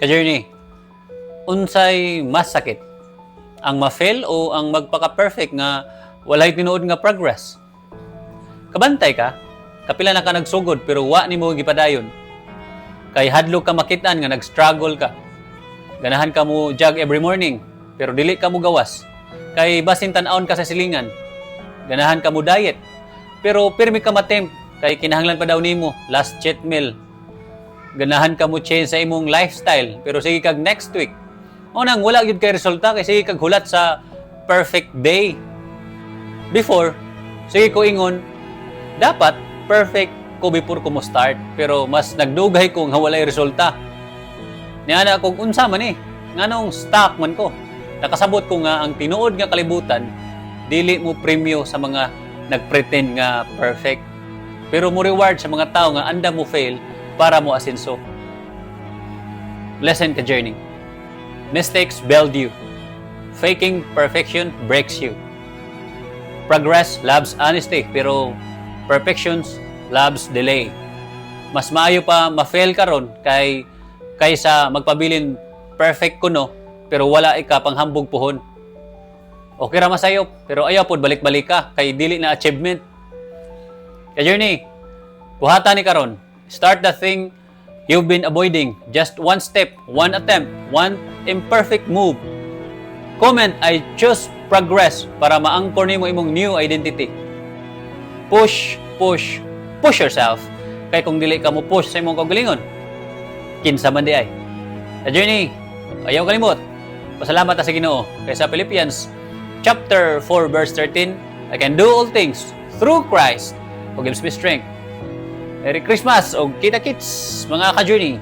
Ka-journey, unsay mas sakit? Ang ma-fail o ang magpaka-perfect nga walay tinuod nga progress? Kabantay ka, kapila na ka nagsugod pero wa nimo gipadayon. Kay hadlok ka makitaan nga nag-struggle ka. Ganahan ka mo jog every morning pero dili ka mo gawas. Kay basin tan-awon ka sa silingan. Ganahan ka mo diet pero pirmi ka matempt kay kinahanglan pa daw nimo last cheat meal. Ganahan ka mo change sa imong lifestyle pero sige kag next week. O nang wala gyud kay resulta kay sige kag hulat sa perfect day. Before, sige ko ingon, dapat perfect ko before ko mo start pero mas nagdugay ko nga walay resulta. Niana kung unsa man nganong stuck man ko. Nakasabot ko nga ang tinuod nga kalibutan dili mo premyo sa mga nagpretend nga perfect. Pero mo reward sa mga tao nga anda mo fail para mo asenso. Lesson ka journey. Mistakes build you. Faking perfection breaks you. Progress loves honesty, pero perfections loves delay. Mas maayo pa ma-fail ka ron kaysa magpabilin perfect kuno pero wala ika panghambog puhon. Okay ra masayop pero ayaw pod balik-balik ka kay dili na achievement. Ka journey. Buhatan ni karon. Start the thing you've been avoiding. Just one step, one attempt, one imperfect move. Comment, I choose progress para ma-anchor nimo imong new identity. Push, push, push yourself. Kay kung dili ka mo push sa imong kaugalingon, kinsa man di ay. Sa journey, ayaw kalimot. Pasalamat ta sa Ginoo. Kay sa Philippians chapter 4 verse 13, I can do all things through Christ who gives me strength. Merry Christmas o kita-kits mga ka-journey!